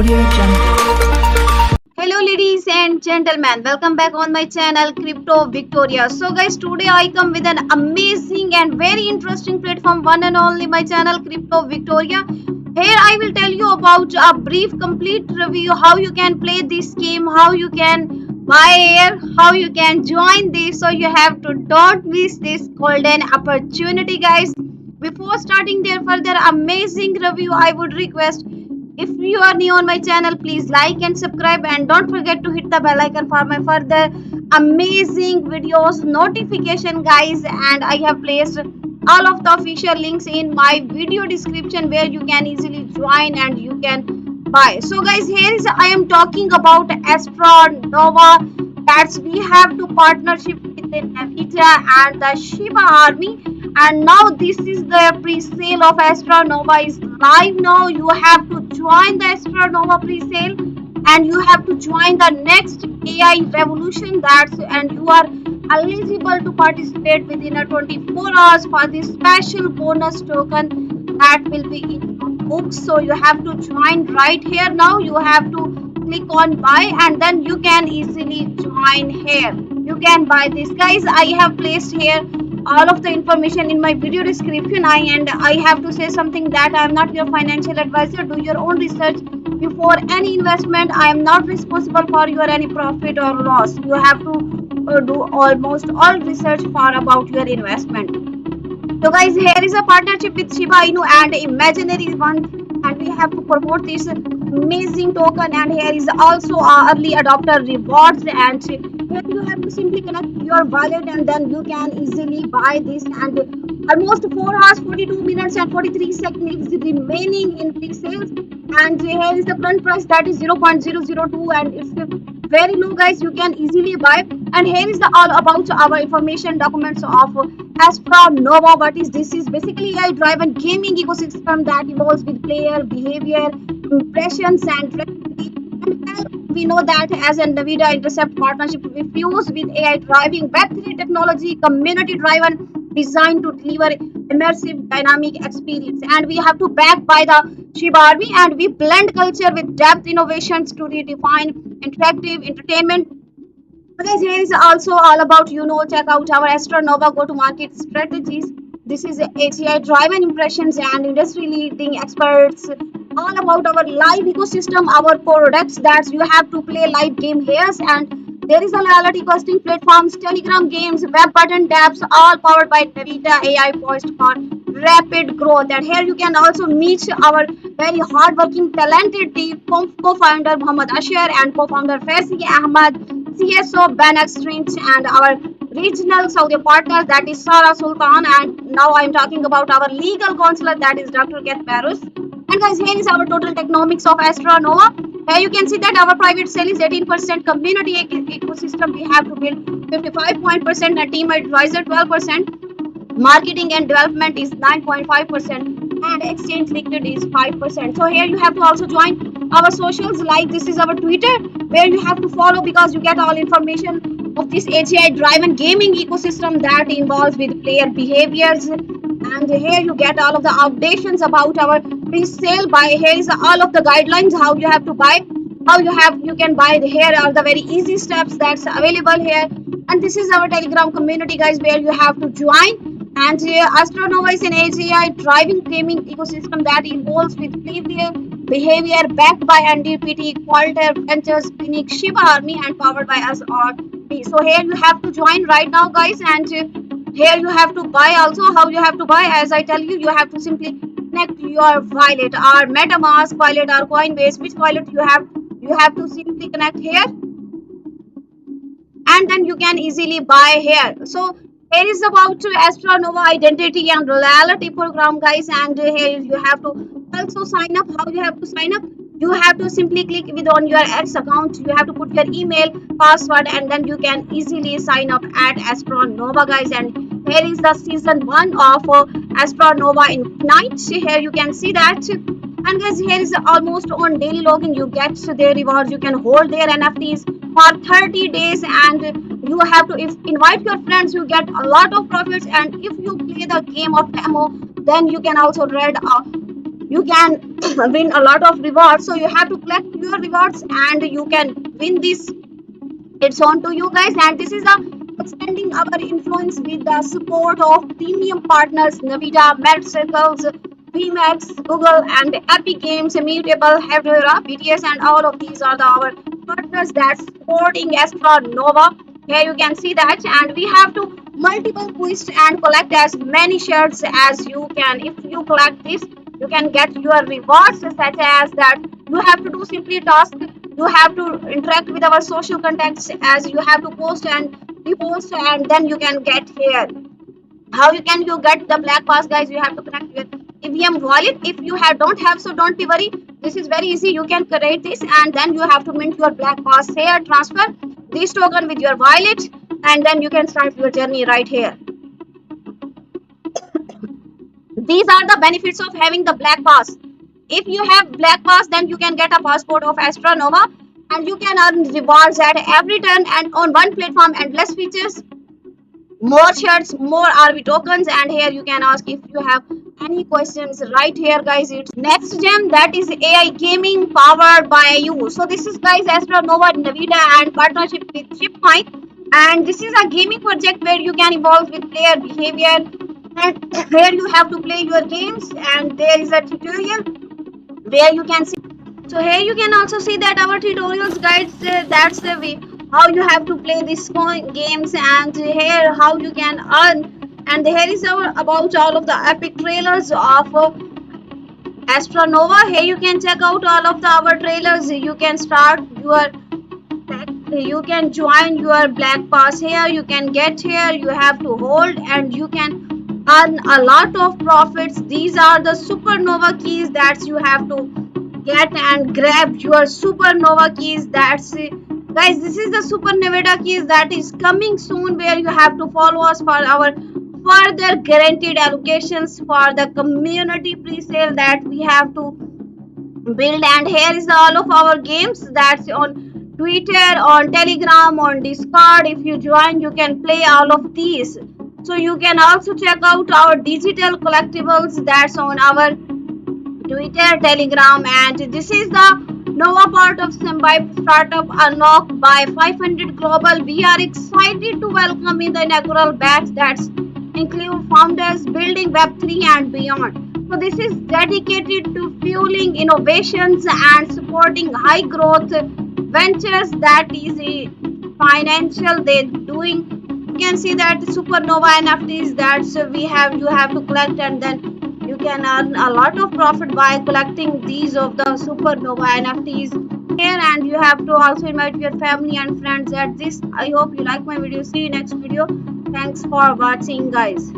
Audio Jungle. Hello ladies and gentlemen, welcome back on my channel Crypto Victoria. So guys, today I come with an amazing and very interesting platform, one and only my channel Crypto Victoria. Here I will tell you about a brief complete review how you can play this game, how you can buy here, how you can join this. So you have to don't miss this golden opportunity guys. Before starting their further amazing review, I would request if you are new on my channel, please like and subscribe and don't forget to hit the bell icon for my further amazing videos notification guys. And I have placed all of the official links in my video description where you can easily join and you can buy. So guys, here is I am talking about Astra Nova. That's we have to partnership with the Nvidia and the Shiba Army, and now this is the pre-sale of Astra Nova is live now. You have to join the Astra Nova pre-sale and you have to join the next AI revolution. That's and you are eligible to participate within a 24 hours for this special bonus token that will be in your books. So you have to join right here now. You have to click on buy and then you can easily join here. You can buy this guys. I have placed here all of the information in my video description. I have to say something that I am not your financial advisor. Do your own research before any investment. I am not responsible for your any profit or loss. You have to do almost all research for about your investment. So guys, here is a partnership with Shiba Inu and Imaginary One, and we have to promote this amazing token. And here is also early adopter rewards, and here you have to simply connect your wallet and then you can easily buy this. And almost 4 hours 42 minutes and 43 seconds remaining in pre-sales, and here is the current price that is 0.002 and it's very low guys. You can easily buy. And here is the all about our information documents of Astra Nova. What is this? Is basically a driven gaming ecosystem that evolves with player behavior, impressions, and creativity. And we know that as a Nvidia Intercept partnership, we fuse with AI driving Web3 technology, community driven, designed to deliver immersive dynamic experience. And we have to back by the Shiba Army, and we blend culture with depth innovations to redefine interactive entertainment. Guys, here is also all about check out our Astra Nova go to market strategies. This is AGI driven impressions and industry leading experts all about our live ecosystem, our products that you have to play live game here. And there is a loyalty costing platforms, Telegram games, web button tabs, all powered by Nvidia AI poised for rapid growth. And here you can also meet our very hardworking talented team, co-founder Muhammad Ashar and co-founder Faisal Ahmad, CSO Ben Exchange, and our regional Saudi partners that is Sarah Sultan. And now I am talking about our legal counselor that is Dr. Ket Parus. And guys, here is our total economics of Astra Nova. Here you can see that our private sale is 18%, community ecosystem we have to build 55% and team advisor 12%. Marketing and development is 9.5% and exchange liquid is 5%. So here you have to also join our socials, like this is our Twitter where you have to follow because you get all information of this AGI driven gaming ecosystem that involves with player behaviors. And here you get all of the updates about our pre-sale buy. Here is all of the guidelines how you have to buy, how you can buy. Here are the very easy steps that's available here. And this is our Telegram community guys where you have to join. And Astra Nova is an AGI driving gaming ecosystem that involves with behavior backed by NDPT, Qualter Ventures, Phoenix, Shiba Army, and powered by us all. So here you have to join right now guys. And here you have to buy also. How you have to buy, as I tell you, you have to simply connect your wallet or MetaMask wallet or Coinbase, which wallet you have to simply connect here and then you can easily buy here. So here is about Astra Nova identity and loyalty program guys. And here you have to also sign up. How you have to sign up? You have to simply click with on your X account. You have to put your email, password, and then you can easily sign up at Astra Nova guys. And here is the season 1 of Astra Nova Ignite. Here you can see that. And guys, here is almost on daily login. You get their rewards. You can hold their NFTs for 30 days, and you have to invite your friends. You get a lot of profits, and if you play the game of demo, then you can also read you can win a lot of rewards. So you have to collect your rewards and you can win this. It's on to you guys, and this is a expanding our influence with the support of premium partners Nvidia, Med Circles, VMAX, Google, and Epic Games, Immutable, Hedera, BTS, and all of these are our partners that supporting Astra Nova. Here you can see that, and we have to multiple quests and collect as many shares as you can. If you collect this, you can get your rewards such as that. You have to do simply task. You have to interact with our social contacts as you have to post and repost, and then you can get here. How you can you get the black pass, guys? You have to connect with EVM wallet. If you have don't have, so don't be worried. This is very easy. You can create this and then you have to mint your black pass here. Transfer this token with your wallet and then you can start your journey right here. These are the benefits of having the black pass. If you have black pass, then you can get a passport of Astra Nova and you can earn rewards at every turn and on one platform. Endless features, more shirts, more RV tokens, and here you can ask if you have any questions right here, guys. It's next gem, that is AI gaming powered by you. So this is, guys, Astra Nova Nvidia and partnership with Chipcoin, and this is a gaming project where you can evolve with player behavior, and here you have to play your games, and there is a tutorial where you can see. So here you can also see that our tutorials guides, that's the way how you have to play these games, and here how you can earn. And here is our about all of the epic trailers of Astra Nova. Here you can check out all of our trailers. You can start your, you can join your black pass here. You can get here. You have to hold and you can earn a lot of profits. These are the supernova keys that you have to get and grab your supernova keys. That's it. Guys, this is the supernova keys that is coming soon, where you have to follow us for our further guaranteed allocations for the community pre-sale that we have to build. And here is all of our games that's on Twitter, on Telegram, on Discord. If you join, you can play all of these. So you can also check out our digital collectibles that's on our Twitter, Telegram, and this is the Nova part of Symbiote startup unlocked by 500 Global. We are excited to welcome in the inaugural batch that's include founders building Web3 and beyond. So this is dedicated to fueling innovations and supporting high growth ventures that is a financial they doing. You can see that supernova NFTs that's we have, you have to collect, and then you can earn a lot of profit by collecting these of the supernova NFTs here. And you have to also invite your family and friends at this. I hope you like my video. See you next video. Thanks for watching, guys.